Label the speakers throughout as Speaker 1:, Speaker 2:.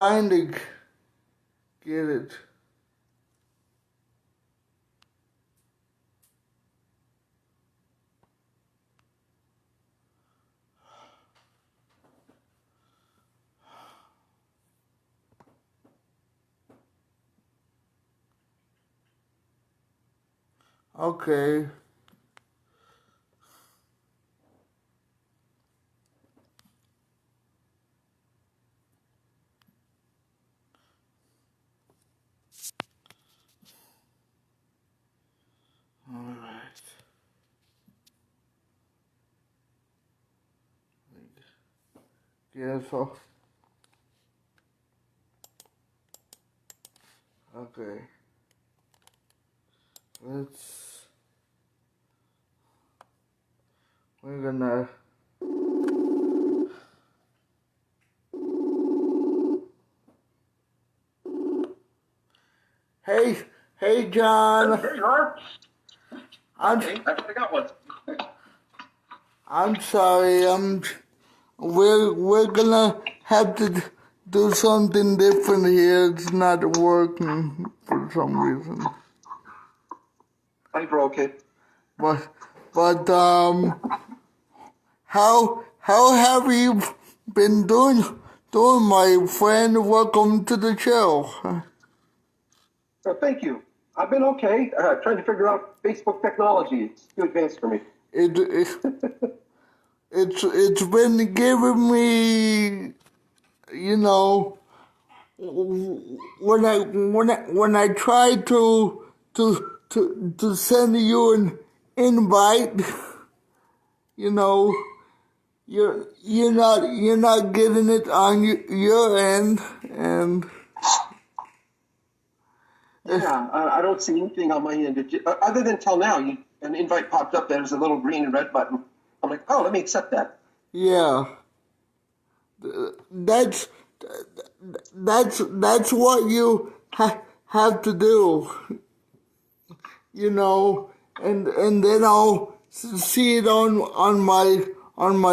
Speaker 1: trying to get it. Okay. All right. Yeah, so, okay. We're gonna, hey, hey, John.
Speaker 2: There you are.
Speaker 1: Okay,
Speaker 2: I got one.
Speaker 1: I'm sorry. We're gonna have to do something different here. It's not working for some reason.
Speaker 2: I broke it.
Speaker 1: But how have you been doing, my friend? Welcome to the show.
Speaker 2: So thank you. I've been okay. Trying to figure out Facebook technology. It's too advanced for me.
Speaker 1: It's been giving me, you know, when I try to send you an invite, you know, you're not getting it on your end, and
Speaker 2: Yeah, I don't see anything on my end. Other than till now, an invite popped up. There's a little green and red button. I'm like, oh, let me accept that.
Speaker 1: yeah, that's that's what you have to do, you know, and then I'll see it on my on my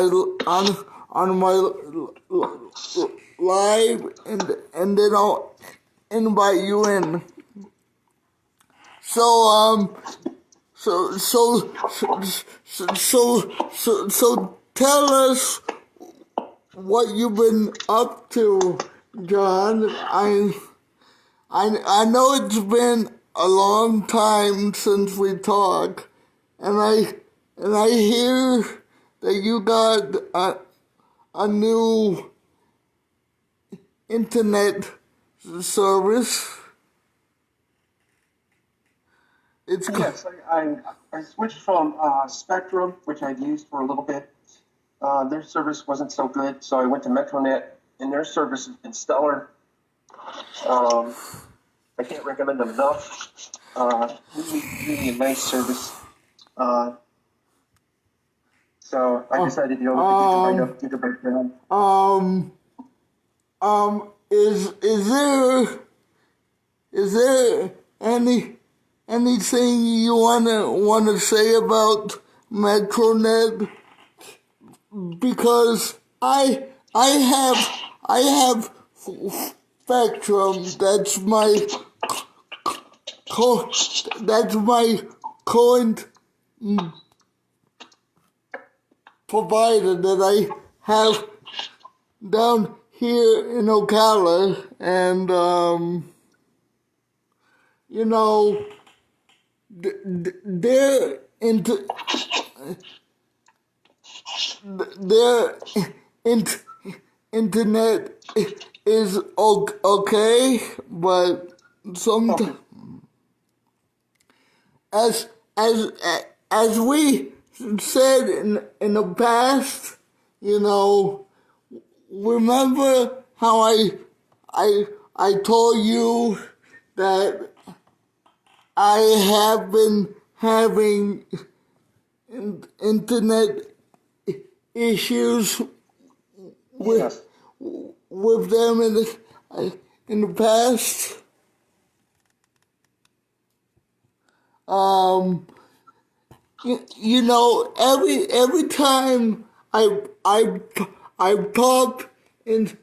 Speaker 1: live, and then I'll invite you in. So so tell us what you've been up to, John. I know it's been a long time since we talked, and I hear that you got a new internet service. It's
Speaker 2: Yes, I switched from Spectrum, which I'd used for a little bit. Their service wasn't so good, so I went to MetroNet, and their service has been stellar. I can't recommend them enough. Really a nice service. So I decided to go with the gigabyte down.
Speaker 1: Is there anything you wanna say about MetroNet? Because I have Spectrum. That's my current provider that I have down here in Ocala, and you know, their their internet is okay, but sometimes, as as as we said in the past, you know, remember how I told you that I have been having internet issues
Speaker 2: Yes.
Speaker 1: with them in the past. You know, every time I've talked in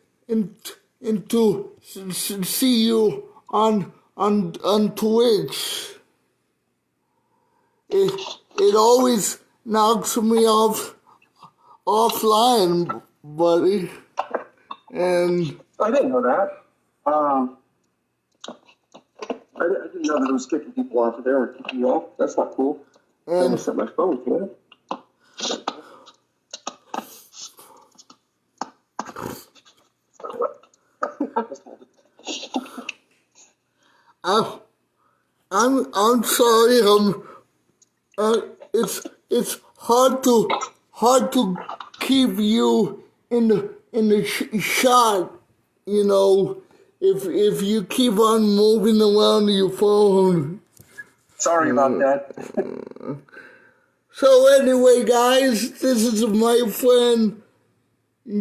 Speaker 1: and to see you on Twitch. It always knocks me offline, buddy. And
Speaker 2: I didn't know that. I didn't know that it was kicking people off of there or kicking you off. That's not cool. I'm gonna set my phone, can
Speaker 1: I'm sorry. It's hard to keep you in the shot. You know, if you keep on moving around your phone.
Speaker 2: Sorry about that.
Speaker 1: So anyway, guys, this is my friend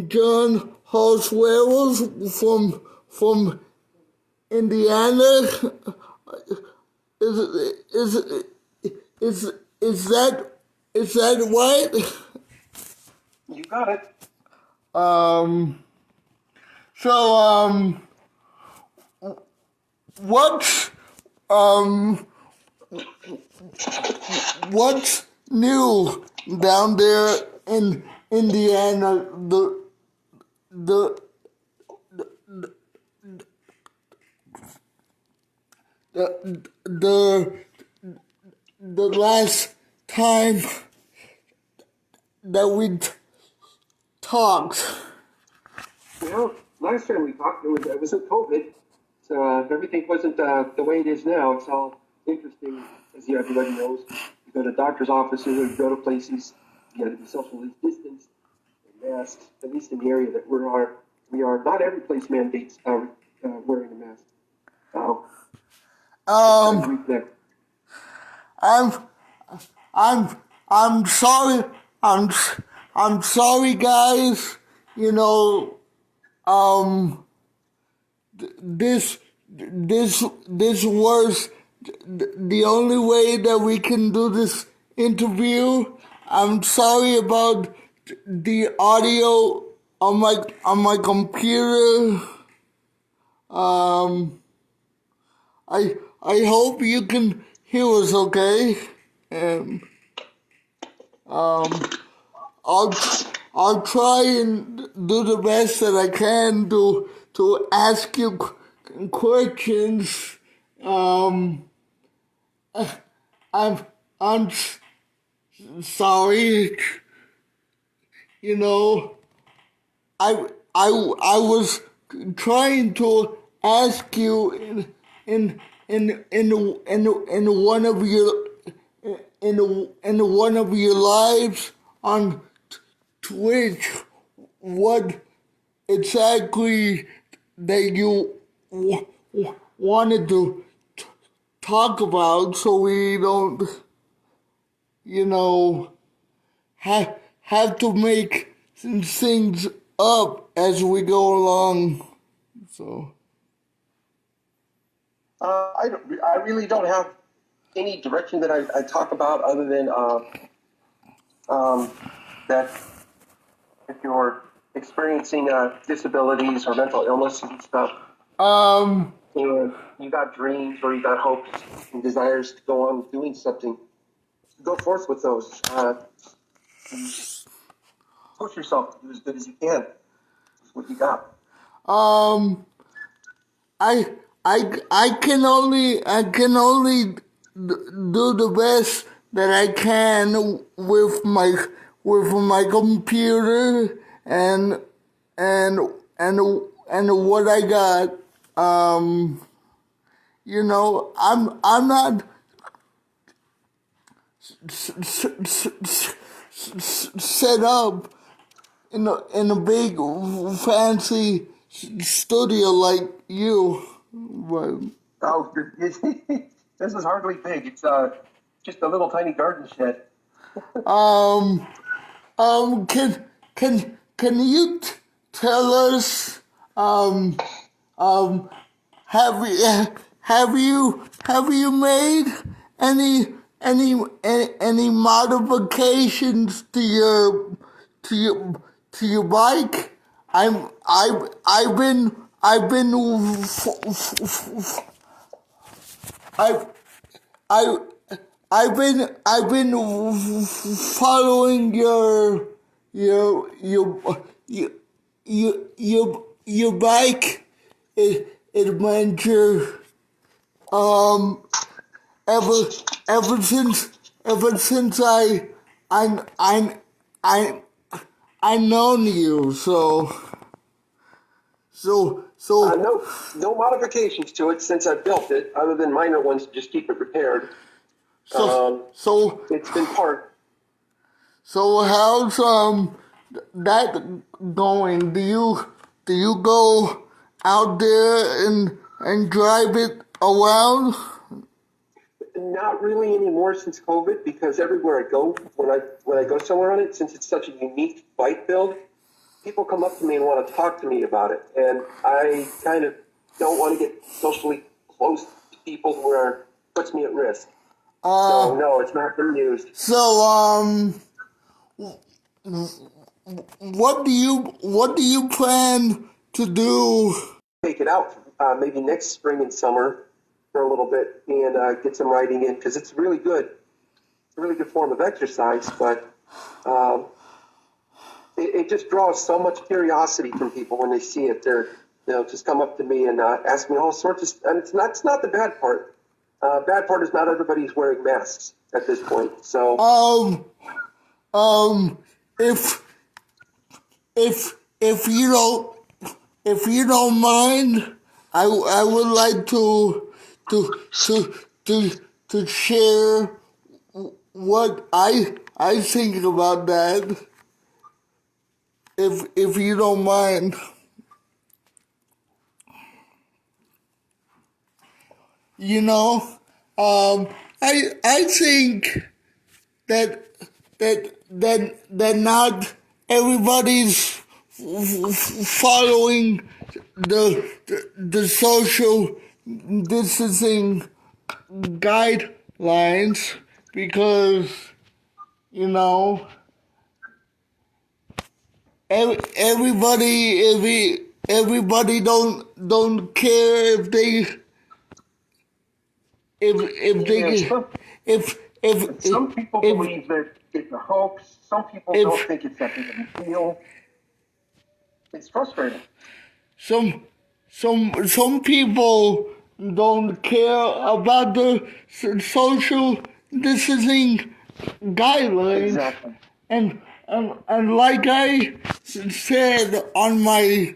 Speaker 1: Jon Holt-Revels from Indiana. Is that right?
Speaker 2: You got it.
Speaker 1: So what's what's new down there in Indiana? The the last time that we talked.
Speaker 2: Well, last time we talked, it was in COVID, so everything wasn't the way it is now. It's all interesting, as everybody knows. You go to doctor's offices or you go to places, you got to be socially distanced and masked, at least in the area that we are. Not every place mandates wearing a mask.
Speaker 1: I'm sorry. I'm sorry, guys. You know, this was the only way that we can do this interview. I'm sorry about the audio on my computer. I hope you can hear us okay. And I'll try and do the best that I can to ask you questions. I'm sorry. You know, I was trying to ask you in one of your in one of your lives on Twitch what exactly that you wanted to talk about, so we don't, you know, have to make things up as we go along. So
Speaker 2: I really don't have any direction that I talk about other than that if you're experiencing disabilities or mental illness and stuff, you got dreams or you got hopes and desires to go on doing something, go forth with those. Push yourself to do as good as you can. That's what you got.
Speaker 1: I can only do the best that I can with my computer and what I got. You know, I'm not set up in a big fancy studio like you, but
Speaker 2: Oh, this is hardly big. It's just a little tiny garden shed.
Speaker 1: can you tell us have you made any modifications to your bike? I've been I've been I I I've been following your your bike adventure ever ever since I I I I known you, so
Speaker 2: No modifications to it since I built it, other than minor ones to just keep it repaired.
Speaker 1: so so
Speaker 2: It's been part.
Speaker 1: so how's that going? Do you go out there and drive it around?
Speaker 2: Not really anymore since COVID, because everywhere I go, when I go somewhere on it, since it's such a unique bike build, people come up to me and want to talk to me about it, and I kind of don't want to get socially close to people where it puts me at risk. So no, it's not been used.
Speaker 1: So what do you plan to do?
Speaker 2: Take it out maybe next spring and summer for a little bit and get some riding in, because it's really good. It's a really good form of exercise, but it just draws so much curiosity from people when they see it. They're just come up to me and ask me all sorts of, and it's not the bad part. Bad part is not everybody's wearing masks at this point. So
Speaker 1: If if you don't mind, I would like to share what I think about that. If you don't mind, you know, I think that that not everybody's following the social distancing guidelines, because everybody don't care if they if they
Speaker 2: yeah,
Speaker 1: get if
Speaker 2: some people
Speaker 1: if
Speaker 2: believe that it's a hoax. Some people
Speaker 1: if
Speaker 2: don't think it's that big of a deal. It's frustrating.
Speaker 1: some people don't care about the social distancing guidelines,
Speaker 2: Exactly.
Speaker 1: and like I said on my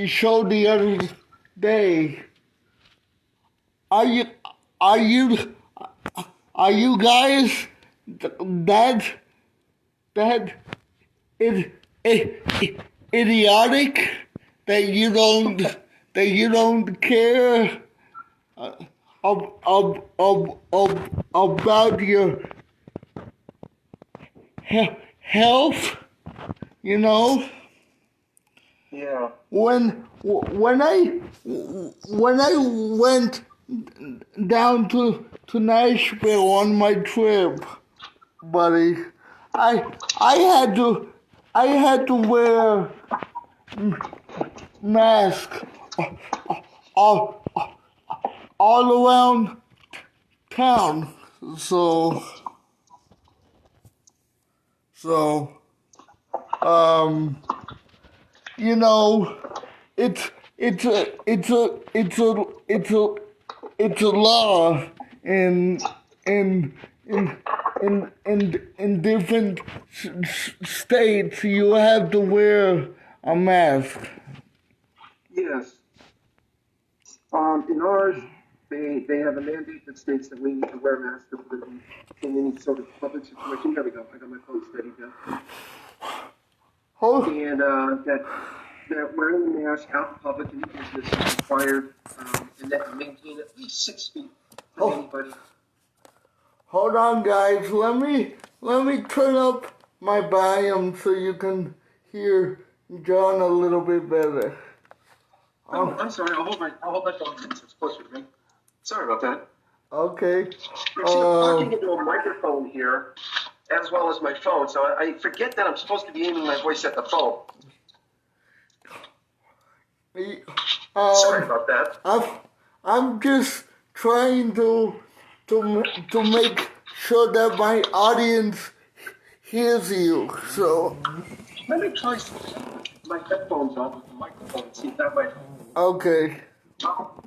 Speaker 1: show the other day, are you are you are you guys that that is idiotic that you don't care about your health?
Speaker 2: Yeah.
Speaker 1: When I went down to Nashville on my trip, buddy, I had to wear mask all all around town. So so you know, it's it's a it's a it's a it's a it's a law in in in in different states. You have to wear a mask.
Speaker 2: Yes. In ours, they have a mandate that states that we need to wear masks in any sort of public situation. There we go. I got my phone steady now.
Speaker 1: Oh,
Speaker 2: And that wearing the mask out in public in business is required, and that you maintain at least 6 feet from anybody.
Speaker 1: hold on, guys. Let me turn up my volume so you can hear John a little bit better.
Speaker 2: Oh, I'm sorry. I'll hold my phone since it's closer to me. Sorry about that.
Speaker 1: Okay.
Speaker 2: I'm talking into a microphone here, as well as my phone, so I forget that I'm supposed to be aiming my voice at the phone. Sorry about that.
Speaker 1: I'm just trying to make sure that my audience hears you. So
Speaker 2: Let me try my headphones on with the microphone and see if that might
Speaker 1: okay.
Speaker 2: help.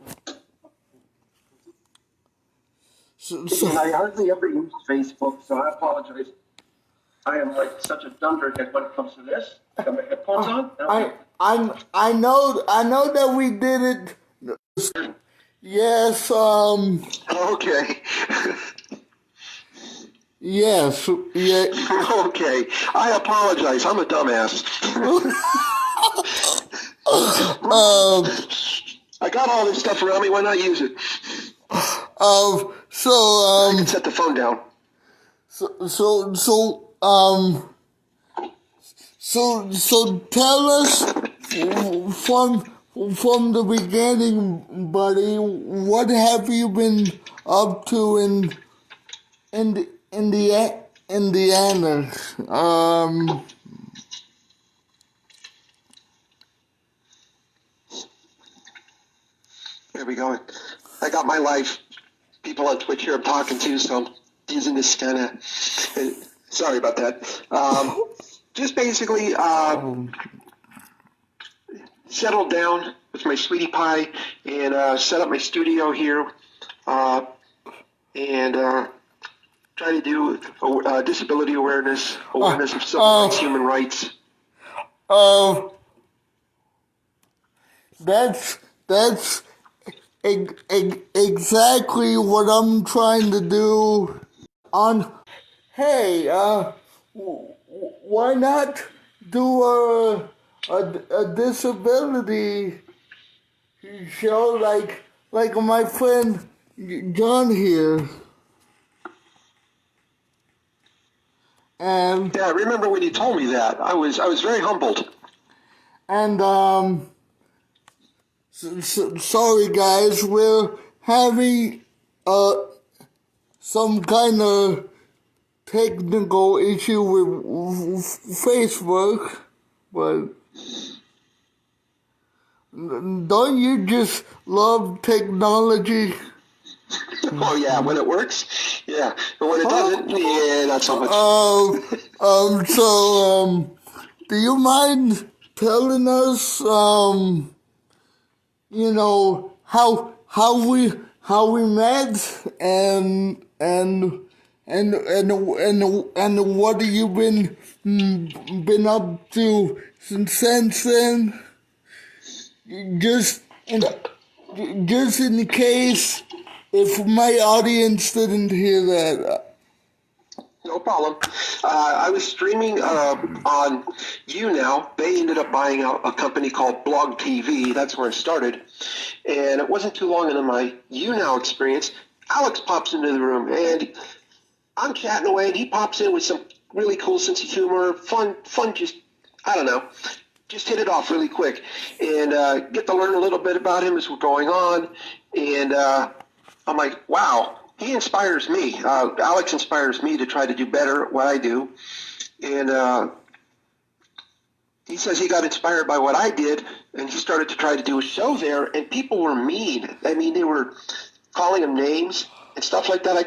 Speaker 1: So
Speaker 2: I hardly ever use Facebook, so I apologize. I am like such a dunderhead when it comes to this. I got my headphones on.
Speaker 1: I know that we did it. Yes.
Speaker 2: Okay.
Speaker 1: Yes. Yeah.
Speaker 2: Okay. I apologize. I'm a dumbass. I got all this stuff around me. Why not use it? I can set the phone down.
Speaker 1: So tell us from the beginning, buddy. What have you been up to in Indiana?
Speaker 2: There we go. I got my life. People on Twitch here I'm talking to, so I'm using this kind of. Sorry about that. Just basically settled down with my sweetie pie and set up my studio here and try to do disability awareness of civil rights, human rights.
Speaker 1: That's exactly what I'm trying to do. Hey, why not do a disability show like my friend John here? And
Speaker 2: yeah, I remember when you told me that. I was very humbled.
Speaker 1: And sorry guys, we're having some kind of technical issue with Facebook, but don't you just love technology?
Speaker 2: Oh yeah, when it works, yeah. But when it doesn't, yeah, not so much.
Speaker 1: Do you mind telling us, how we met and what have you been up to since then? Just in case if my audience didn't hear that.
Speaker 2: No problem. I was streaming on YouNow. They ended up buying out a company called Blog TV. That's where I started. And it wasn't too long into my YouNow experience, Alex pops into the room, and I'm chatting away, and he pops in with some really cool sense of humor, fun, just, I don't know, just hit it off really quick. And get to learn a little bit about him as we're going on. And I'm like, wow. He inspires me. Alex inspires me to try to do better at what I do. And he says he got inspired by what I did, and he started to try to do a show there, and people were mean. I mean, they were calling him names and stuff like that. I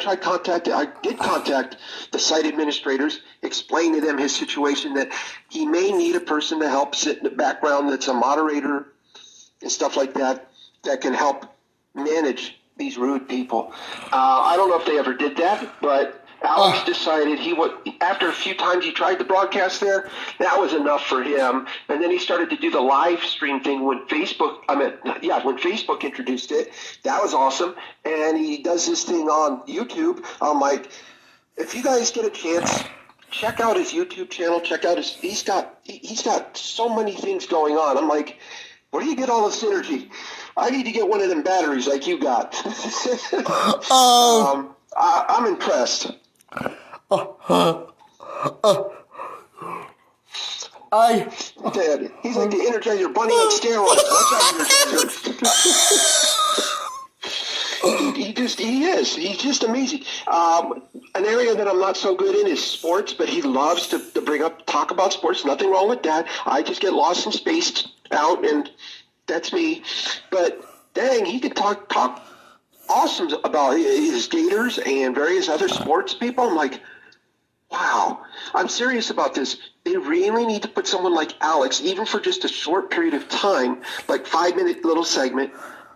Speaker 2: did contact the site administrators, explain to them his situation, that he may need a person to help sit in the background that's a moderator and stuff like that can help manage these rude people. I don't know if they ever did that, but Alex decided after a few times he tried the broadcast there, that was enough for him. And then he started to do the live stream thing when Facebook introduced it. That was awesome. And he does this thing on YouTube. I'm like, if you guys get a chance, check out his YouTube channel. Check out he's got so many things going on. I'm like, where do you get all this energy? I need to get one of them batteries like you got. I'm impressed. Dad, he's like the Energizer Bunny on steroids. He is. He's just amazing. An area that I'm not so good in is sports, but he loves to talk about sports. Nothing wrong with that. I just get lost and spaced out, and That's me. But dang, he could talk awesome about his skaters and various other sports people. I'm like, wow, I'm serious about this. They really need to put someone like Alex, even for just a short period of time, like 5-minute little segment,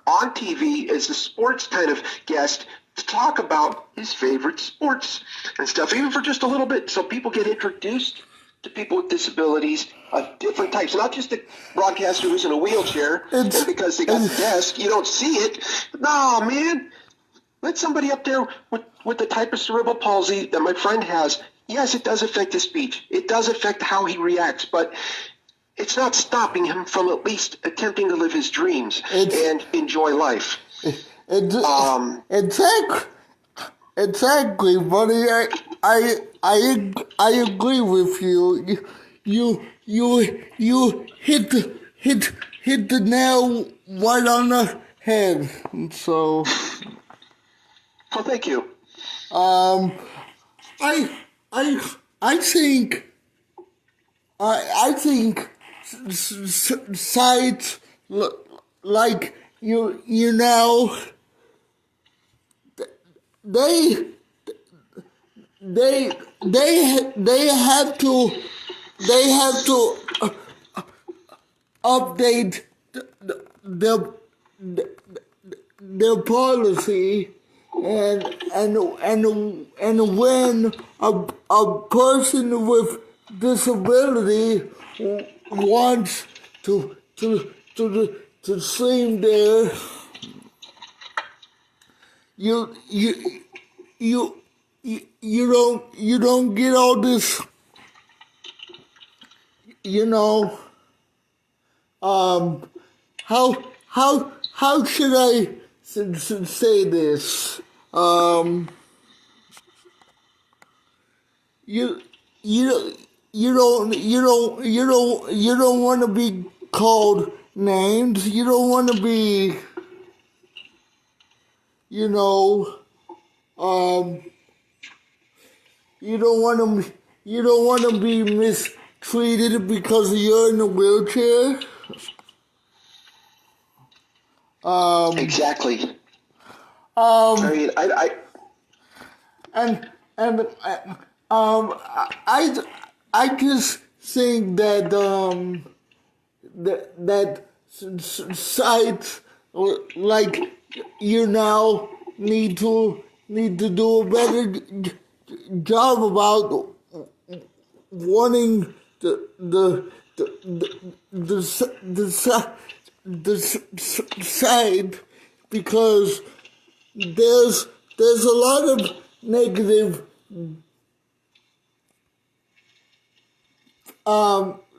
Speaker 2: on TV as a sports kind of guest to talk about his favorite sports and stuff, even for just a little bit, so people get introduced to people with disabilities of different types, not just a broadcaster who's in a wheelchair, and because they got the desk, you don't see it. No, man. Let somebody up there with the type of cerebral palsy that my friend has. Yes, it does affect his speech. It does affect how he reacts, but it's not stopping him from at least attempting to live his dreams and enjoy life.
Speaker 1: Exactly, buddy. I agree with you. You hit the nail right on the head. So,
Speaker 2: Well, thank you.
Speaker 1: I think sites like you know they have to update the their policy, and when a person with disability wants to stream there, you don't get all this, you know. How should I say this? You don't want to be called names. You don't want to be, you know, you don't want to be mistreated because you're in a wheelchair.
Speaker 2: Exactly. I mean,
Speaker 1: I just think that that sites like you now need to do a better job about wanting the site, because there's a lot of negative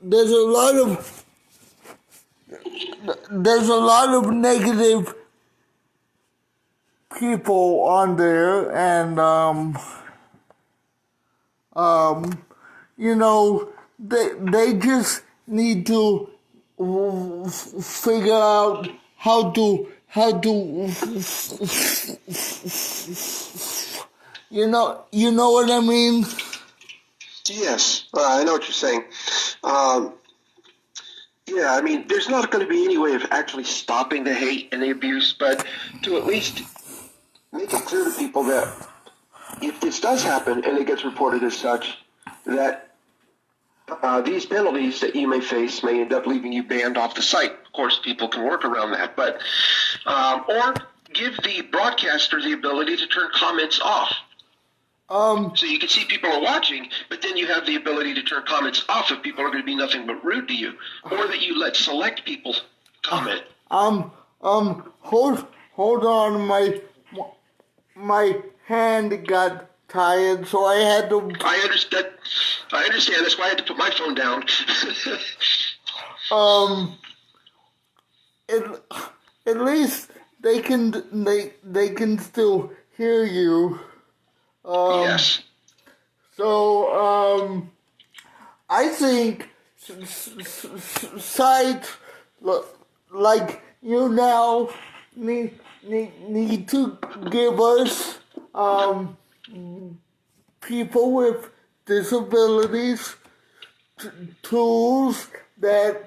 Speaker 1: there's a lot of negative people on there, and you know, they just need to figure out how to you know what I mean?
Speaker 2: yes, I know what you're saying. Yeah, I mean, there's not going to be any way of actually stopping the hate and the abuse, but to at least make it clear to people that if this does happen and it gets reported as such, that these penalties that you may face may end up leaving you banned off the site. Of course, people can work around that, but or give the broadcaster the ability to turn comments off. So you can see people are watching, but then you have the ability to turn comments off if people are going to be nothing but rude to you, or that you let select people comment.
Speaker 1: Hold on, my hand got tired, so I had to.
Speaker 2: I understand. That's why I had to put my phone down.
Speaker 1: At least they can still hear you.
Speaker 2: Yes.
Speaker 1: So I think sites like you now need to give us people with disabilities tools that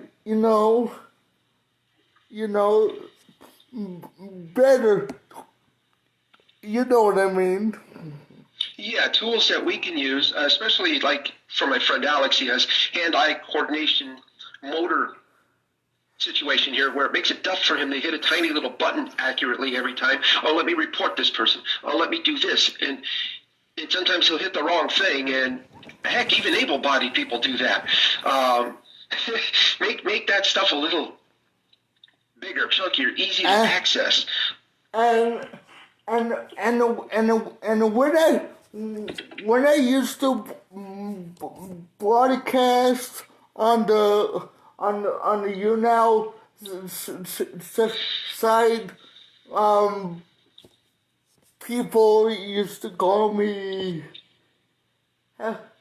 Speaker 1: you know, better. You know what I mean?
Speaker 2: Yeah, tools that we can use, especially like for my friend Alex, he has hand-eye coordination motor situation here where it makes it tough for him to hit a tiny little button accurately every time. Oh, let me report this person. Oh, let me do this. And sometimes he'll hit the wrong thing, and heck, even able-bodied people do that. Make that stuff a little bigger, chunkier, easy to access.
Speaker 1: And when I used to broadcast on the YouNow side, people used to call me.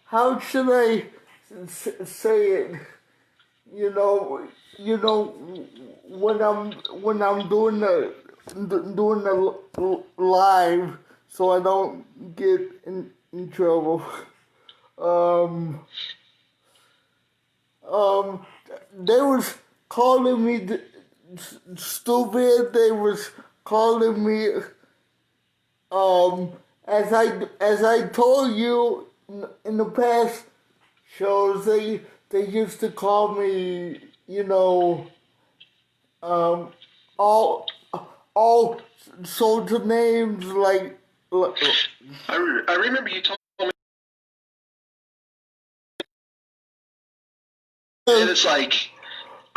Speaker 1: How should I say it? You know, when I'm doing the live, so I don't get in trouble. They was calling me stupid. They was calling me, as I told you in the past shows, they used to call me, all sorts of names like.
Speaker 2: I remember you told me, and it's like,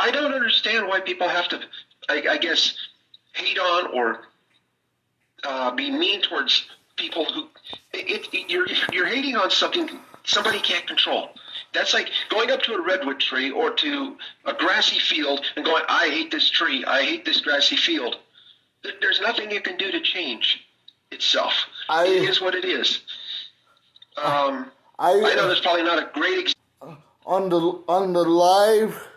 Speaker 2: I don't understand why people have to, I guess, hate on or be mean towards people who, you're hating on something somebody can't control. That's like going up to a redwood tree or to a grassy field and going, I hate this tree, I hate this grassy field. There's nothing you can do to change itself. It is what it is. I know that's probably not a great example.
Speaker 1: On the live,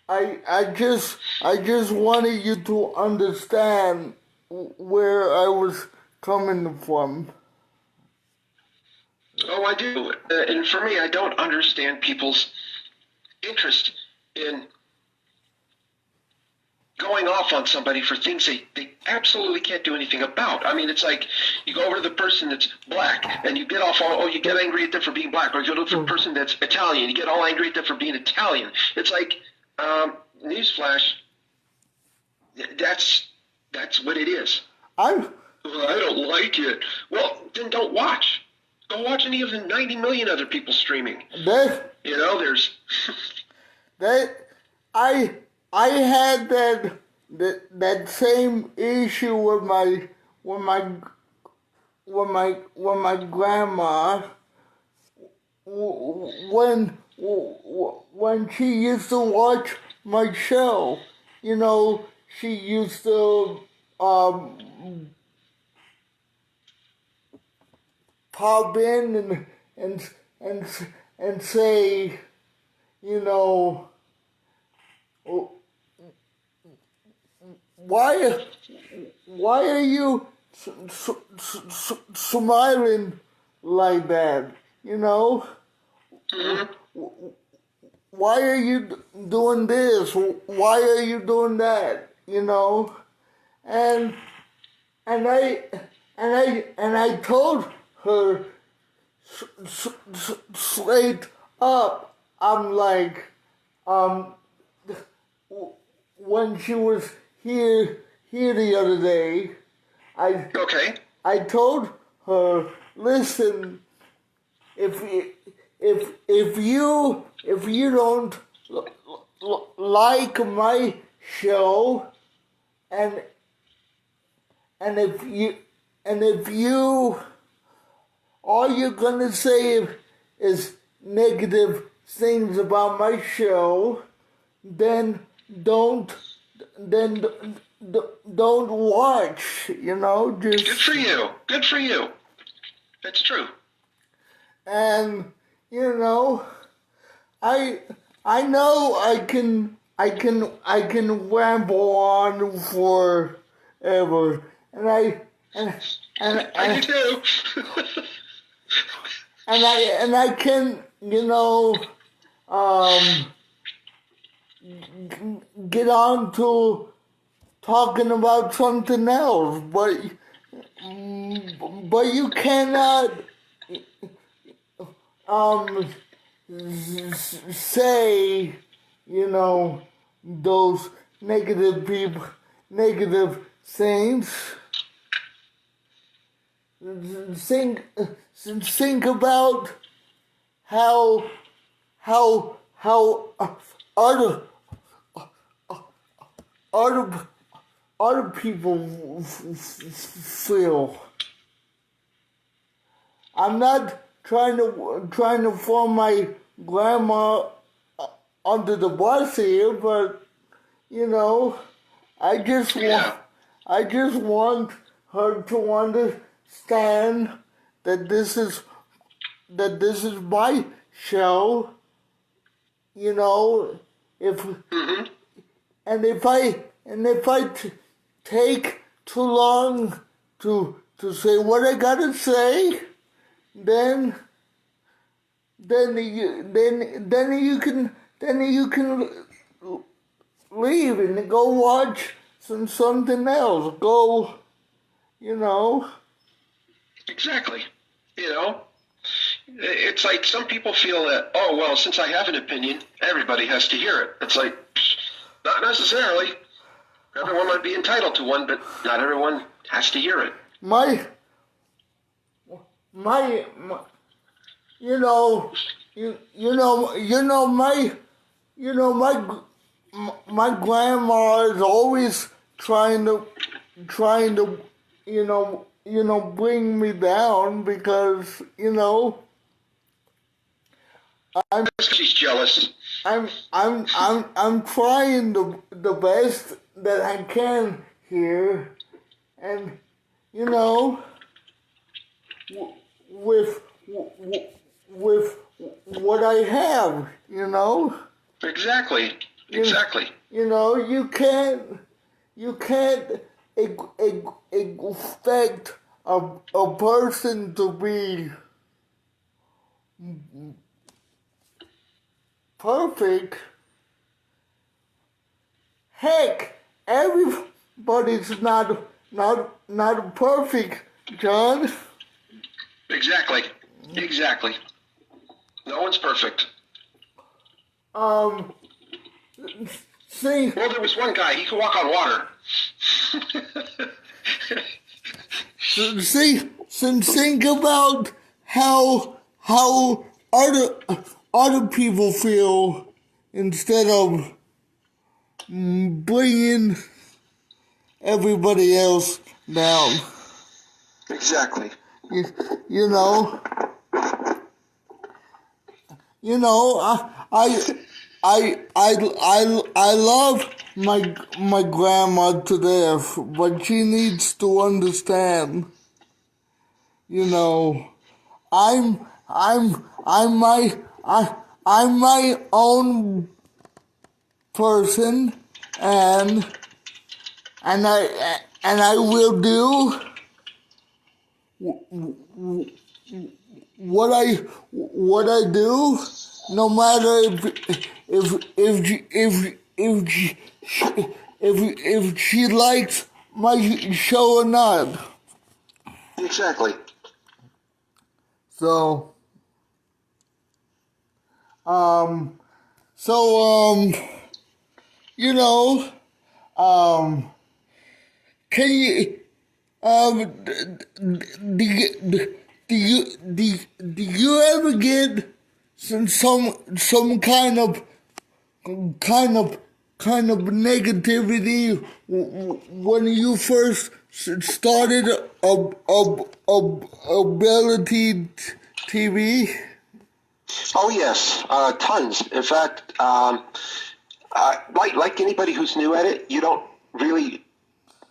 Speaker 1: I just wanted you to understand where I was coming from.
Speaker 2: Oh, I do. And for me, I don't understand people's interest in going off on somebody for things they absolutely can't do anything about. I mean, it's like you go over to the person that's black and you get off on, you get angry at them for being black, or you go to the person that's Italian, you get all angry at them for being Italian. It's like, newsflash, that's what it is. I don't like it. Well, then don't watch. Go watch any of the 90 million other people streaming. There's
Speaker 1: I had that same issue with my grandma when she used to watch my show. She used to pop in and say, why are you smiling like that? Why are you doing this? Why are you doing that? And I told her straight up. I'm like, when she was here the other day, I told her, listen, if you don't like my show, and if you all you're gonna say is negative things about my show, then don't watch. Just
Speaker 2: good for you. That's true.
Speaker 1: And I know I can ramble on forever, and I
Speaker 2: do too.
Speaker 1: and I can get on to talking about something else, but you cannot say, those negative things. Think about how other other other people feel. I'm not trying to throw my grandma under the bus here, but I just want her to understand that this is my show. If if I take too long to say what I gotta say, then you can leave and go watch something else. Go,
Speaker 2: Exactly. It's like some people feel that, oh, well, since I have an opinion, everybody has to hear it. It's like, not necessarily. Everyone might be entitled to one, but not everyone has to hear it.
Speaker 1: My grandma is always trying to bring me down because
Speaker 2: she's jealous.
Speaker 1: I'm trying the best that I can here, and with what I have,
Speaker 2: Exactly.
Speaker 1: You can't expect a person to be perfect. Heck, everybody's not perfect, John.
Speaker 2: Exactly. No one's perfect.
Speaker 1: See.
Speaker 2: Well, there was one guy. He could walk on water.
Speaker 1: Think about how other people feel instead of bringing everybody else down.
Speaker 2: Exactly.
Speaker 1: I love my grandma to death, but she needs to understand. I'm my own person, and I will do what I do, no matter if she likes my show or not.
Speaker 2: Exactly.
Speaker 1: So, can you, do you ever get some kind of negativity when you first started ability TV?
Speaker 2: Oh yes, tons. In fact, like anybody who's new at it, you don't really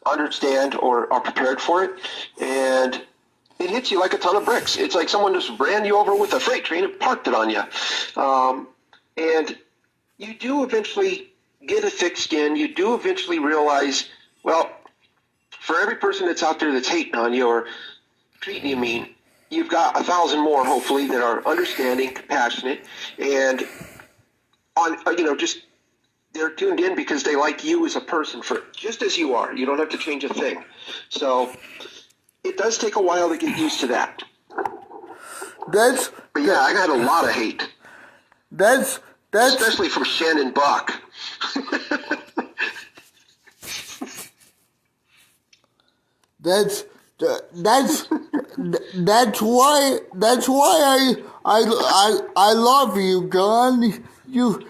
Speaker 2: understand or are prepared for it, and it hits you like a ton of bricks. It's like someone just ran you over with a freight train and parked it on you. And you do eventually get a thick skin. You do eventually realize, well, for every person that's out there that's hating on you or treating you mean, you've got 1,000 more, hopefully, that are understanding, compassionate, and on just they're tuned in because they like you as a person, for just as you are. You don't have to change a thing. So it does take a while to get used to that.
Speaker 1: That's
Speaker 2: But yeah, I got a lot of hate,
Speaker 1: that's
Speaker 2: especially from Shannon Buck.
Speaker 1: that's that's why I love you, John. You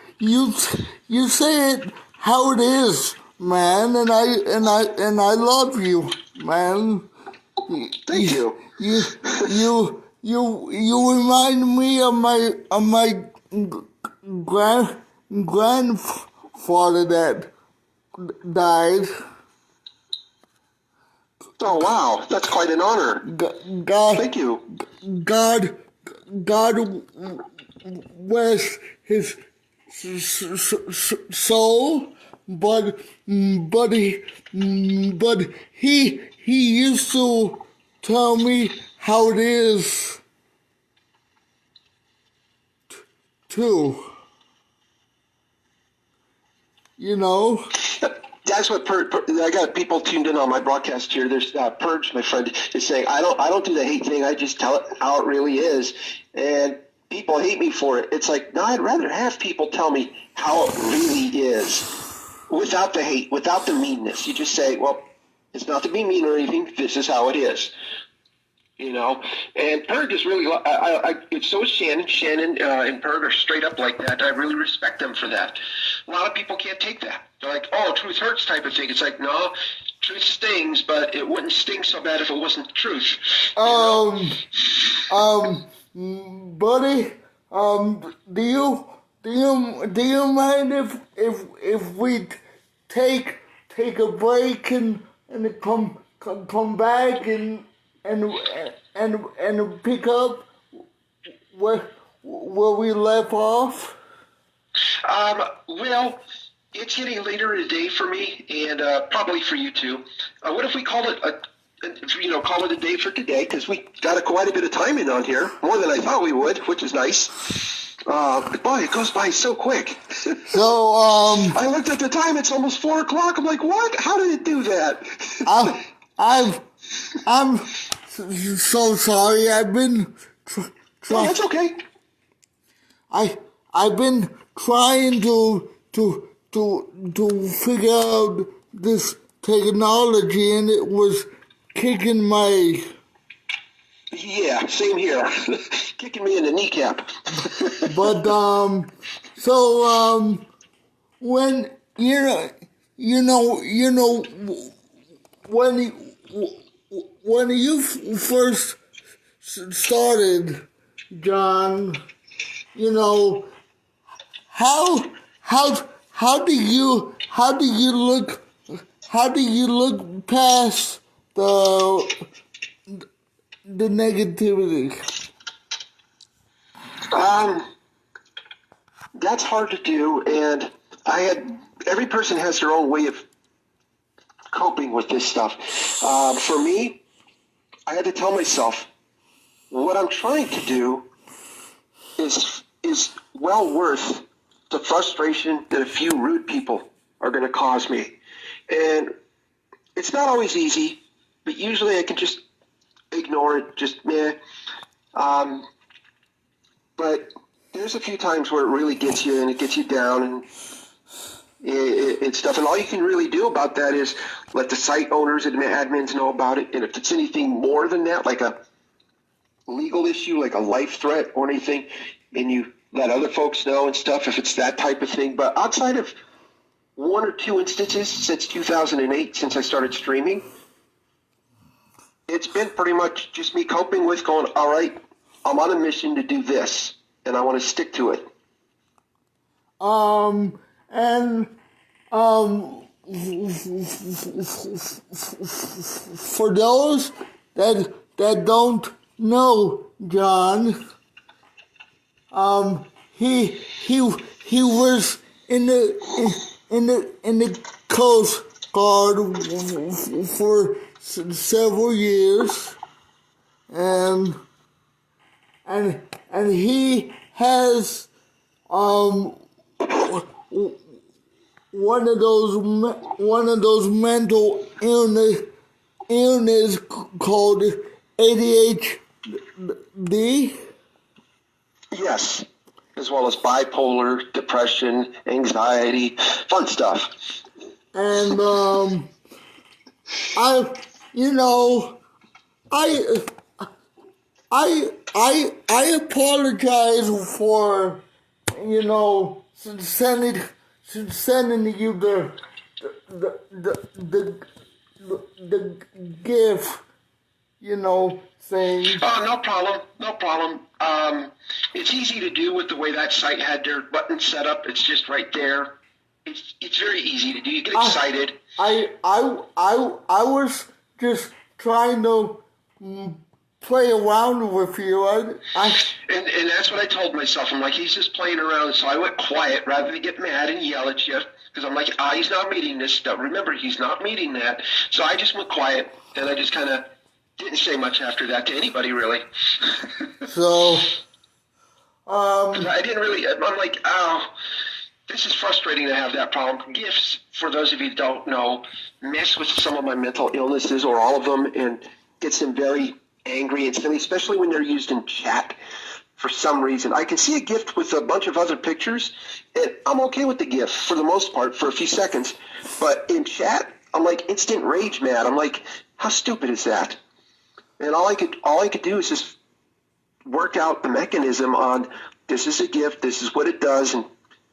Speaker 1: say it how it is, man, and I love you, man.
Speaker 2: Thank you.
Speaker 1: You remind me of my grandfather that died.
Speaker 2: Oh wow, that's quite an honor.
Speaker 1: God,
Speaker 2: Thank you.
Speaker 1: God, God rest his soul, but he used to tell me how it is too. You know.
Speaker 2: That's what I got people tuned in on my broadcast here. There's Purge, my friend, is saying I don't do the hate thing. I just tell it how it really is, and people hate me for it. It's like, no, I'd rather have people tell me how it really is, without the hate, without the meanness. You just say, well, it's not to be mean or anything. This is how it is. You know, and Perg is really, so is Shannon. Shannon and Perg are straight up like that. I really respect them for that. A lot of people can't take that. They're like, oh, truth hurts type of thing. It's like, no, truth stings, but it wouldn't sting so bad if it wasn't truth.
Speaker 1: Buddy, do you mind if we take a break and come back and pick up where we left off?
Speaker 2: Well, it's getting later in the day for me, and probably for you too. What if we call it call it a day for today? Because we got quite a bit of time in on here, more than I thought we would, which is nice. But boy, it goes by so quick.
Speaker 1: So,
Speaker 2: I looked at the time; it's almost 4 o'clock. I'm like, what? How did it do that?
Speaker 1: I'm so sorry. I've been
Speaker 2: No, that's okay.
Speaker 1: I've been trying to figure out this technology, and it was kicking my.
Speaker 2: Yeah, same here. Kicking me in the kneecap.
Speaker 1: But when when you first started, John, how do you look past the negativity?
Speaker 2: That's hard to do, and every person has their own way of coping with this stuff. For me, I had to tell myself what I'm trying to do is well worth the frustration that a few rude people are going to cause me. And it's not always easy, but usually I can just ignore it, just meh. But there's a few times where it really gets you, and it gets you down and stuff. And all you can really do about that is let the site owners and admins know about it. And if it's anything more than that, like a legal issue, like a life threat or anything, and you let other folks know and stuff, if it's that type of thing. But outside of 1 or 2 instances since 2008, since I started streaming, it's been pretty much just me coping with going, all right, I'm on a mission to do this, and I want to stick to it.
Speaker 1: For those that don't know John, he was in the Coast Guard for several years, and he has one of those mental illness called ADHD.
Speaker 2: Yes, as well as bipolar, depression, anxiety, fun stuff.
Speaker 1: And I, you know, I I apologize for, sending you the gift, saying.
Speaker 2: Oh, no problem, no problem. It's easy to do with the way that site had their buttons set up. It's just right there. It's very easy to do. You get excited.
Speaker 1: I was just trying to play around with you.
Speaker 2: And that's what I told myself. I'm like, he's just playing around. So I went quiet rather than get mad and yell at you. Because I'm like, he's not meeting this stuff. Remember, he's not meeting that. So I just went quiet, and I just kind of didn't say much after that to anybody, really.
Speaker 1: So,
Speaker 2: I didn't really, I'm like, this is frustrating to have that problem. Gifts, for those of you who don't know, mess with some of my mental illnesses or all of them and gets them very angry and silly, especially when they're used in chat for some reason. I can see a gift with a bunch of other pictures, and I'm okay with the gift for the most part for a few seconds. But in chat, I'm like instant rage mad. I'm like, how stupid is that? And all I could do is just work out the mechanism on this is a gift, this is what it does, and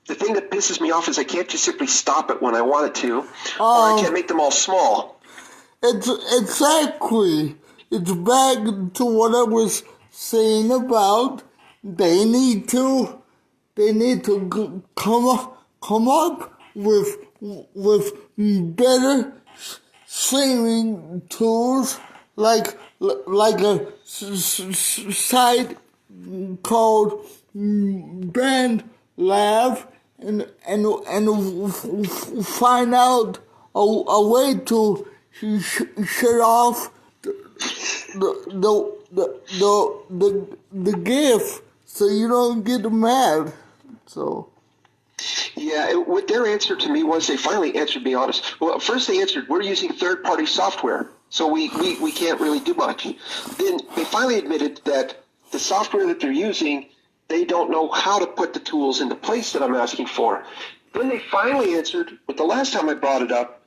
Speaker 2: the thing that pisses me off is I can't just simply stop it when I want it to, or I can't make them all small.
Speaker 1: It's exactly. It's back to what I was saying about they need to come up with better streaming tools like a site called Brand Lab and find out a way to shut off the gift so you don't get mad. So.
Speaker 2: Yeah, what their answer to me was, they finally answered me honest. Well, first they answered, we're using third-party software, so we can't really do much. Then they finally admitted that the software that they're using, they don't know how to put the tools into place that I'm asking for. Then they finally answered, but the last time I brought it up,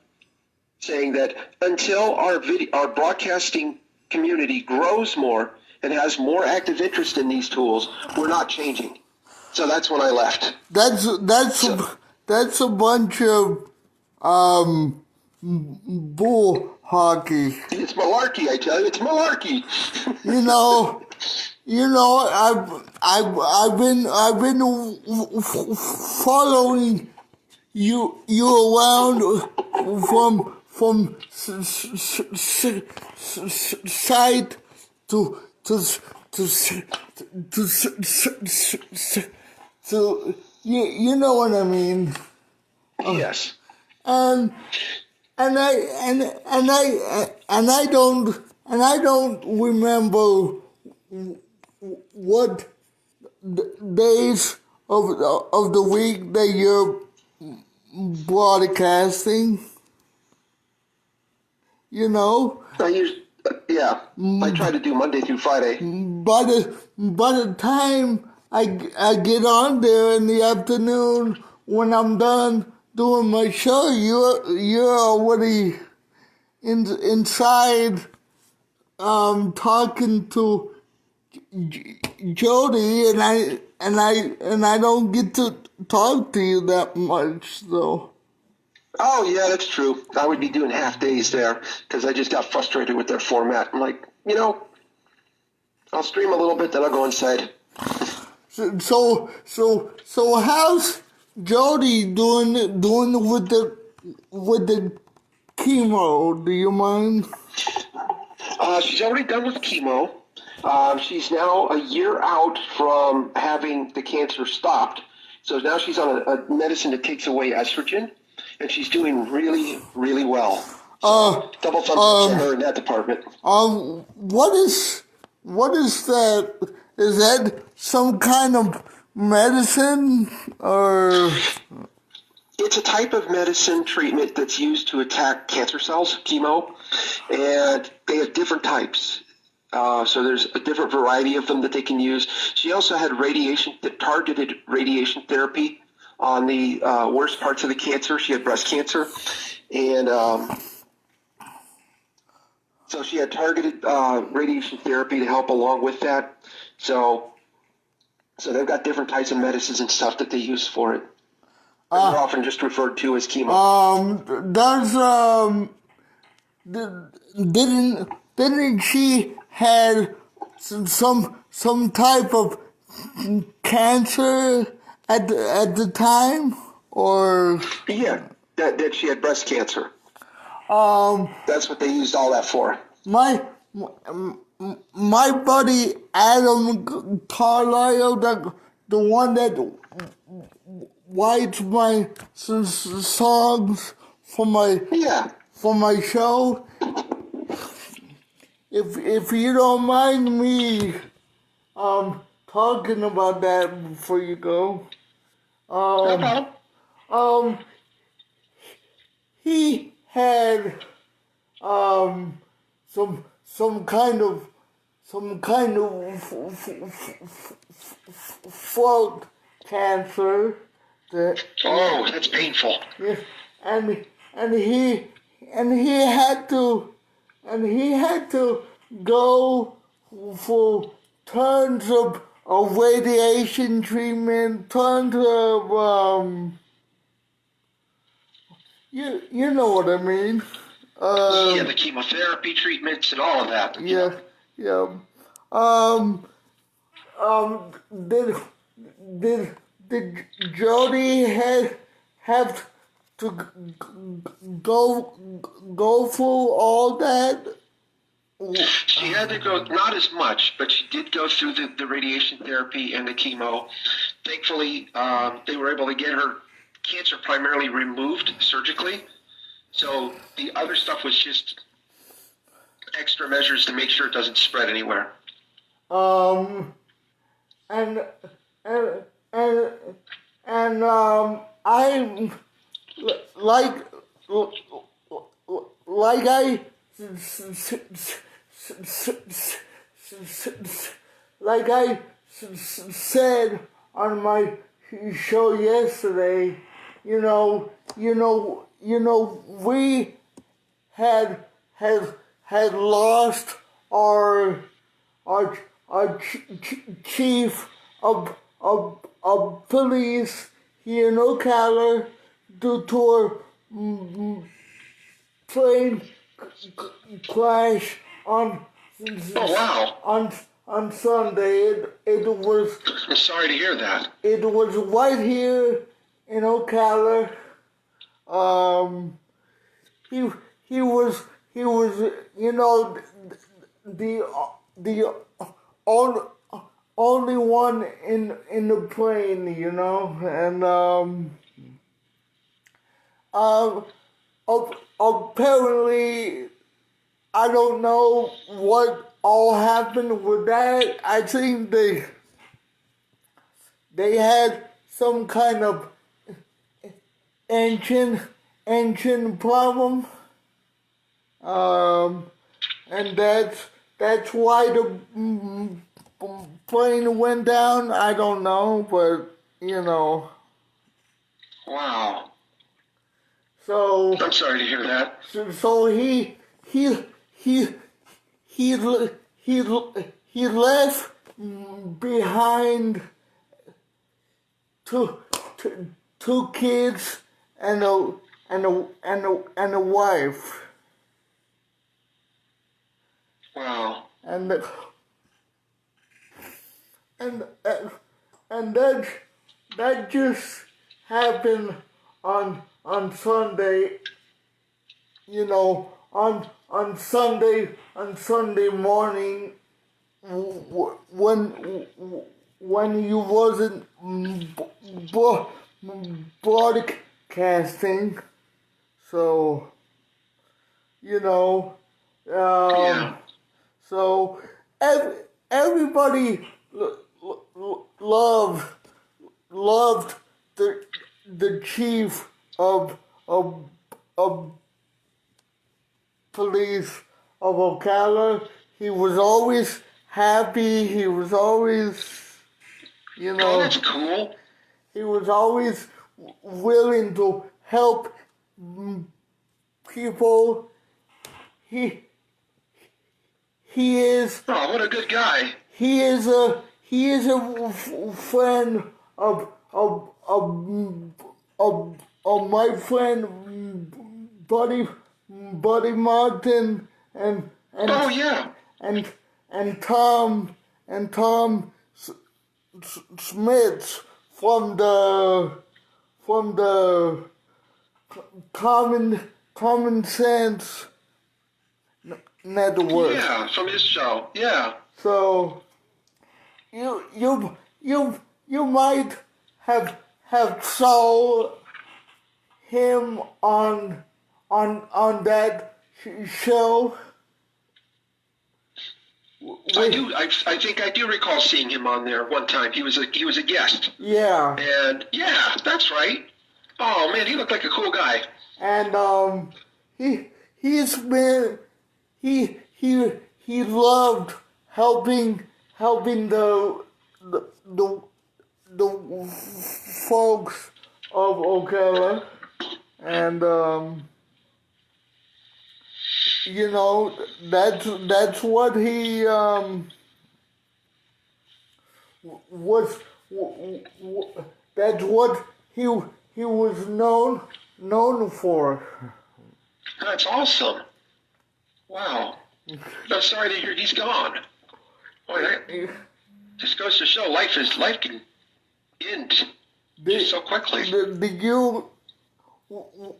Speaker 2: saying that until our broadcasting community grows more and has more active interest in these tools, we're not changing. So that's when I left.
Speaker 1: That's a bunch of bull hockey.
Speaker 2: It's malarkey, I tell you. It's malarkey.
Speaker 1: I've been following you around from site to you know what I mean.
Speaker 2: Yes.
Speaker 1: And I don't remember what days of the week that you're broadcasting.
Speaker 2: I try to do Monday through Friday.
Speaker 1: By the time I get on there in the afternoon, when I'm done doing my show, you're already inside talking to Jody, and I don't get to talk to you that much, though.
Speaker 2: Oh, yeah, that's true. I would be doing half days there because I just got frustrated with their format. I'm like, I'll stream a little bit, then I'll go inside.
Speaker 1: So how's Jody doing with the chemo? Do you mind?
Speaker 2: She's already done with chemo. She's now a year out from having the cancer stopped. So now she's on a medicine that takes away estrogen. And she's doing really, really well. So, double thumbs up to her in that department.
Speaker 1: What is that? Is that some kind of medicine or?
Speaker 2: It's a type of medicine treatment that's used to attack cancer cells, chemo, and they have different types. So there's a different variety of them that they can use. She also had targeted radiation therapy on the worst parts of the cancer. She had breast cancer, and so she had targeted radiation therapy to help along with that. So they've got different types of medicines and stuff that they use for it. They're often just referred to as chemo.
Speaker 1: Didn't she had some type of cancer at the time, or
Speaker 2: Yeah, that she had breast cancer.
Speaker 1: um
Speaker 2: That's what they used all that for.
Speaker 1: my my buddy Adam Carlisle, the one that writes my songs for
Speaker 2: Yeah.
Speaker 1: my show. If you don't mind me talking about that before you go,
Speaker 2: No problem.
Speaker 1: um he had some kind of throat cancer that
Speaker 2: Oh, that's painful.
Speaker 1: yes, and he had to go for tons of radiation treatment, tons of you know what I mean.
Speaker 2: Yeah, the chemotherapy treatments and all of that.
Speaker 1: Yeah, yeah. Did Jody have to go through all that?
Speaker 2: She had to go, not as much, but she did go through the radiation therapy and the chemo. Thankfully, they were able to get her cancer primarily removed surgically. So the other stuff was just extra measures to make sure it doesn't spread anywhere.
Speaker 1: And and and I like I said on my show yesterday, we had lost our chief of police here in Ocala due to a plane crash on on Sunday. It was.
Speaker 2: I'm sorry to hear that.
Speaker 1: It was right here in Ocala. He was the only one in the plane, and apparently I don't know what all happened with that. I think they had some kind of engine problem, and that's why the plane went down. I don't know, but
Speaker 2: Wow.
Speaker 1: So
Speaker 2: I'm sorry to hear that.
Speaker 1: So he left behind two kids and a wife.
Speaker 2: Wow.
Speaker 1: And that just happened on Sunday. On Sunday morning, when you wasn't broadcasting, so
Speaker 2: Yeah.
Speaker 1: so everybody loved the chief of of of police of Ocala. He was always happy. He was always, you
Speaker 3: Oh,
Speaker 1: know,
Speaker 3: that's cool.
Speaker 1: he was always willing to help people. He is
Speaker 3: Oh, what a good guy.
Speaker 1: he is a friend of my friend Buddy Martin
Speaker 3: Oh, yeah.
Speaker 1: and Tom Smith from the common sense network.
Speaker 3: Yeah, from his show. Yeah.
Speaker 1: So you might have saw him on that show.
Speaker 3: I think I do recall seeing him on there one time. He was a guest.
Speaker 1: Yeah.
Speaker 3: And yeah, that's right. Oh man, he looked like a cool guy.
Speaker 1: And he's been he loved helping the folks of Ocala, and you know, that's what he was. That's what he was known for.
Speaker 3: That's awesome. Wow. I'm sorry to hear he's gone. Boy, that just goes to show life can end just so quickly.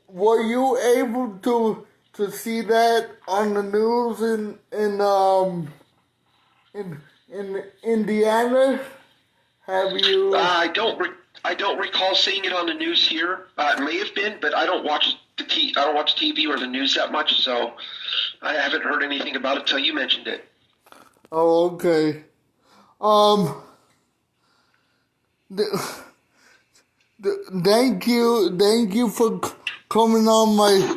Speaker 1: Were you able to see that on the news in Indiana? Have you?
Speaker 3: I don't recall seeing it on the news here. It may have been, but I don't watch I don't watch TV or the news that much, so I haven't heard anything about it till you mentioned it.
Speaker 1: Oh, okay. Thank you for coming on my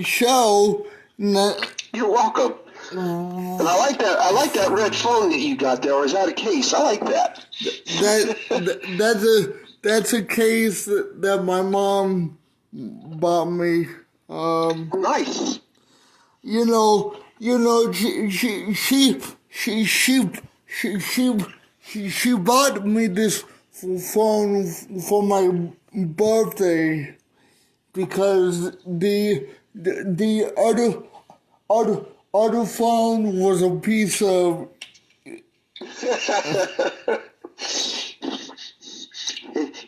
Speaker 1: show.
Speaker 3: You're welcome. And I like that red phone that you got there. Or is that a case? I like that.
Speaker 1: That's a case that my mom bought me.
Speaker 3: Nice.
Speaker 1: You know, she bought me this phone for my birthday because the other phone was a piece of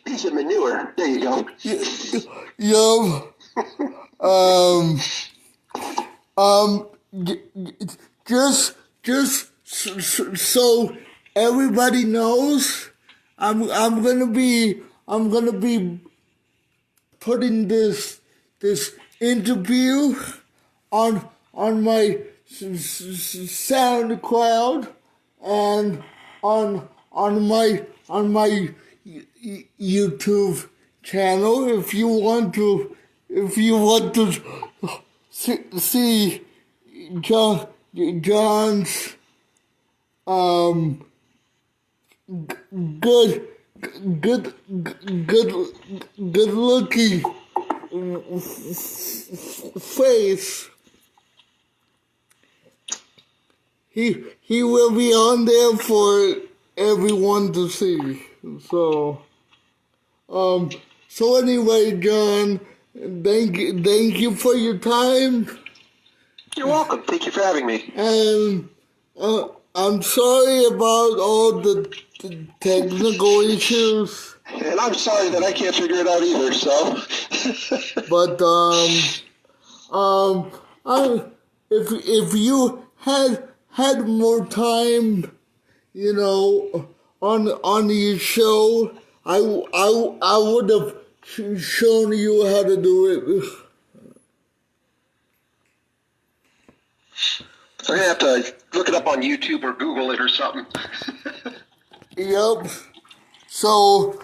Speaker 3: piece of manure. There you go.
Speaker 1: Yup. Just so everybody knows, I'm gonna be putting this interview on my SoundCloud and on my YouTube channel. If you want to see John's good looking face, he will be on there for everyone to see. So anyway, John, thank you for your time.
Speaker 3: You're welcome. Thank you for having me.
Speaker 1: And I'm sorry about all the technical issues.
Speaker 3: And I'm sorry that I can't figure it out either. So,
Speaker 1: but if you had more time, you know, on your show, I would have shown you how to do it.
Speaker 3: I'm gonna have to look it up on YouTube or Google it or something.
Speaker 1: Yep. So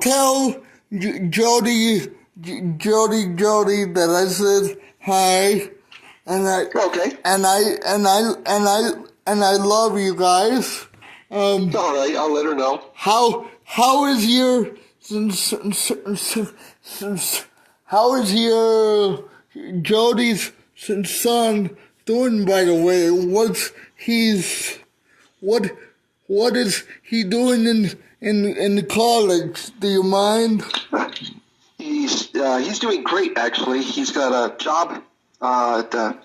Speaker 1: tell Jody Jody that I said hi, and
Speaker 3: Okay.
Speaker 1: I love you guys.
Speaker 3: All right, I'll let her know.
Speaker 1: How is your how is your Jody's son doing, by the way? What is he doing in college? Do you mind?
Speaker 3: He's doing great, actually. He's got a job at the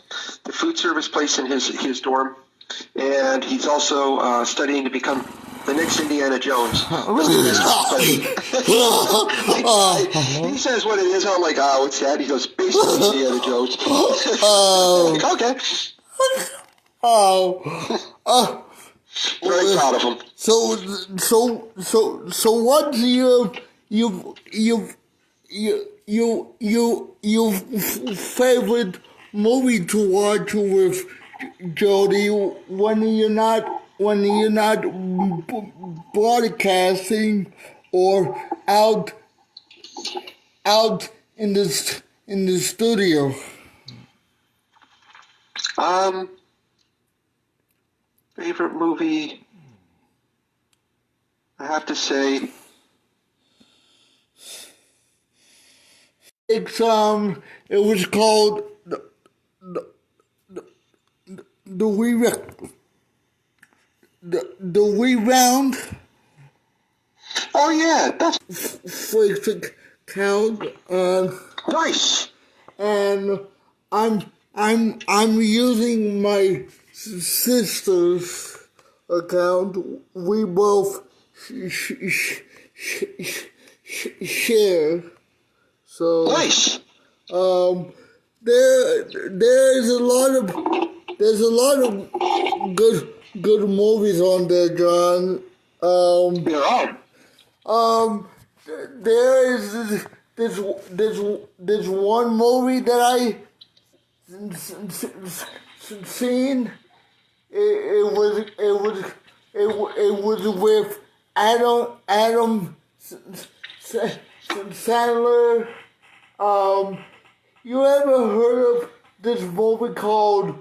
Speaker 3: food service place in his dorm, and he's also studying to become the next Indiana Jones. He says what it is. I'm like, what's that? He goes, basically Indiana Jones. Okay. Very proud of him.
Speaker 1: So what's your favorite movie to watch with Jody when you're not broadcasting or out in the studio?
Speaker 3: Favorite movie, I have to say,
Speaker 1: it was called the rebound.
Speaker 3: Oh yeah, that's
Speaker 1: Flick account.
Speaker 3: nice.
Speaker 1: And I'm using my sister's account. We both share. So
Speaker 3: Nice.
Speaker 1: there's a lot of good movies on there, John.
Speaker 3: You're on.
Speaker 1: There is this one movie that I seen. It was with Adam Sandler. You ever heard of this movie called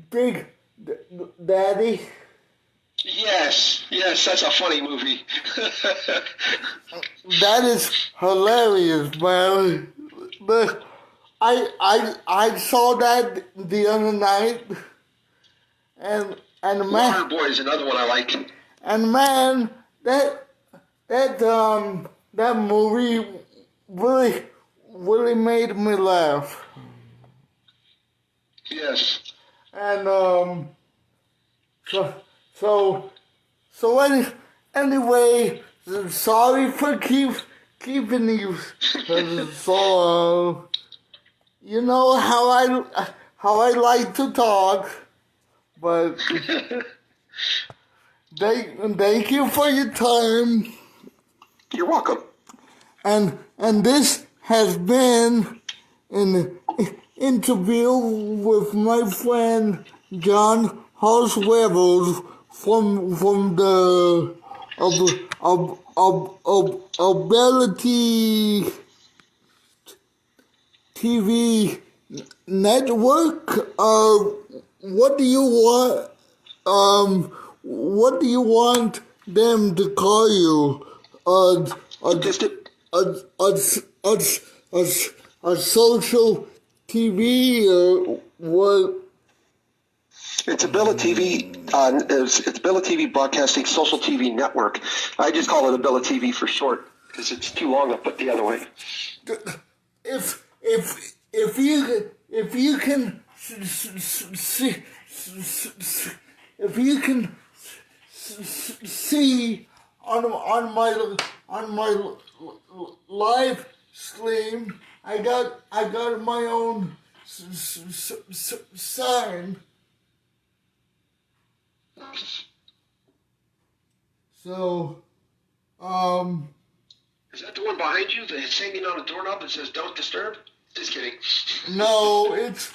Speaker 1: Big Daddy?
Speaker 3: Yes, that's a funny movie.
Speaker 1: That is hilarious, man. But I saw that the other night, and man,
Speaker 3: Waterboy is another one I like.
Speaker 1: and man, that movie really made me laugh.
Speaker 3: Yes.
Speaker 1: And anyway, sorry for keeping you. So you know how I like to talk, but thank you for your time.
Speaker 3: You're welcome.
Speaker 1: And this has been an interview with my friend Jon Holt-Revels from the Ability TV network. What do you want? What do you want them to call you? A social TV or what?
Speaker 3: It's Ability TV. It's Ability TV Broadcasting Social TV Network. I just call it Ability TV for short because it's too long to put the other way.
Speaker 1: If you can see on my live stream, I got my own sign. So,
Speaker 3: Is that the one behind you that's hanging on a doorknob that says "Don't Disturb"? Just kidding.
Speaker 1: no, it's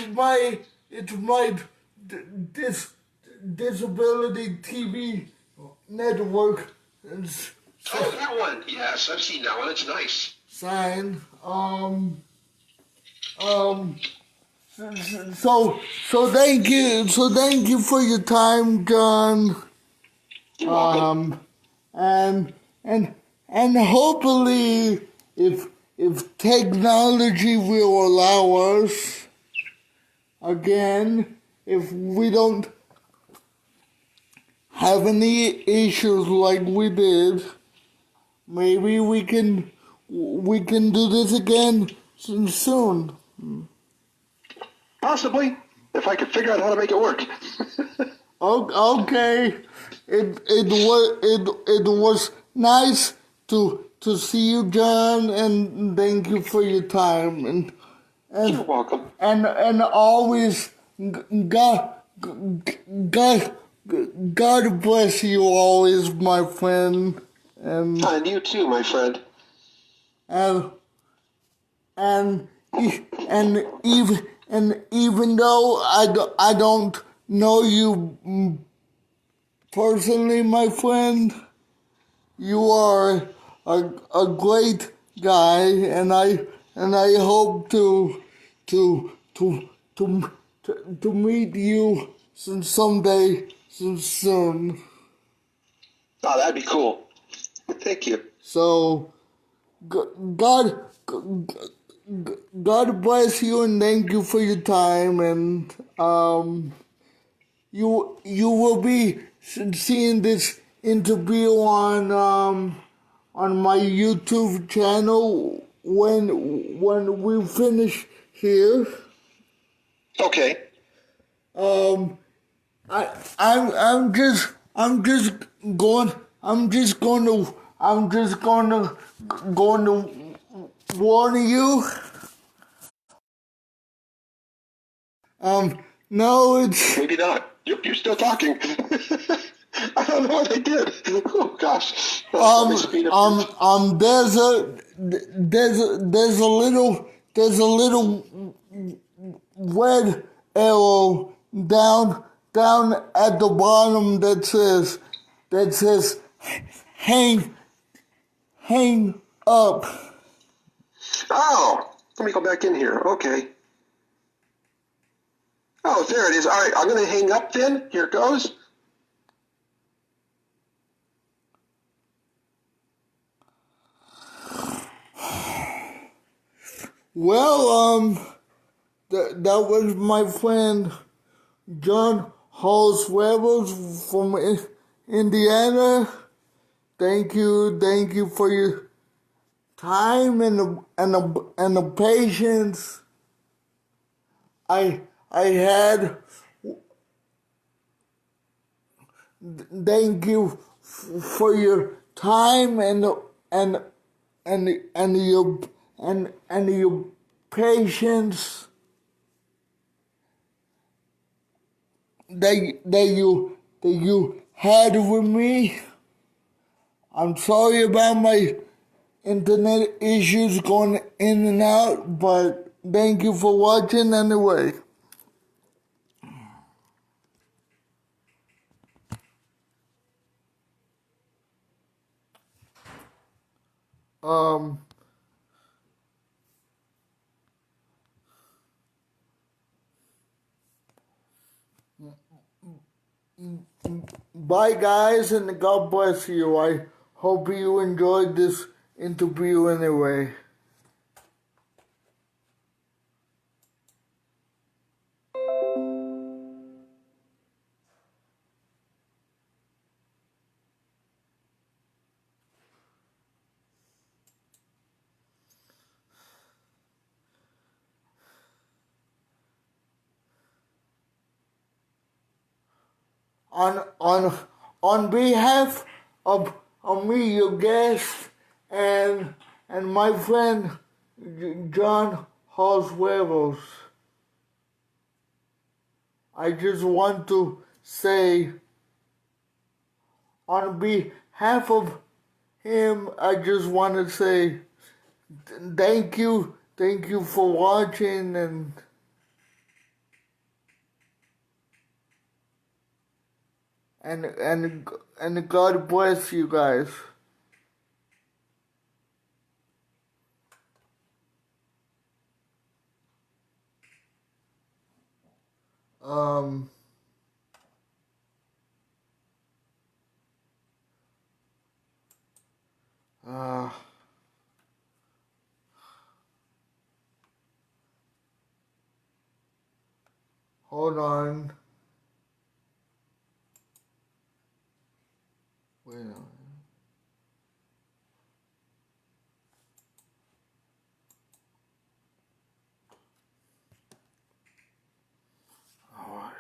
Speaker 1: my disability TV network
Speaker 3: Oh, that one. Yes, I've seen that one. It's nice.
Speaker 1: sign. Um, thank you for your time, John.
Speaker 3: You're welcome.
Speaker 1: And and and hopefully, if technology will allow us, again, if we don't have any issues like we did, maybe we can do this again soon.
Speaker 3: Possibly, if I could figure out how to make it work.
Speaker 1: Okay, it was nice to see you, John, and thank you for your time
Speaker 3: You're
Speaker 1: and
Speaker 3: welcome.
Speaker 1: and always God God God bless you always, my friend, and
Speaker 3: And you too, my friend.
Speaker 1: and and even though I don't know you personally, my friend, you are a great guy, and I hope to to meet you someday soon.
Speaker 3: Oh, that'd be cool. Thank you.
Speaker 1: So God God bless you and thank you for your time, and you will be seeing this interview on my YouTube channel when we finish here.
Speaker 3: Okay.
Speaker 1: Um, I'm just going going to warn you. No, it's
Speaker 3: Maybe not. You're still talking. I don't know what I did. Oh gosh. Let me speed up here.
Speaker 1: there's a little red arrow down at the bottom that says hang up.
Speaker 3: Oh, let me go back in here. Okay. Oh, there it is. All right, I'm going to hang up then. Here it goes.
Speaker 1: Well, that was my friend Jon Holt-Revels from Indiana. Thank you for your time and the patience I had. Thank you for your time and your patience that you had with me. I'm sorry about my internet issues going in and out, but thank you for watching anyway. Um, Bye, guys, and God bless you. I hope you enjoyed this interview anyway. On on behalf of me, your guest, and my friend Jon Holt-Revels, I just want to say, on behalf of him, I just want to say thank you for watching, and God bless you guys. Um, uh, hold on. Wait a minute. All right.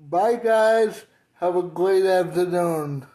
Speaker 1: Bye, guys. Have a great afternoon.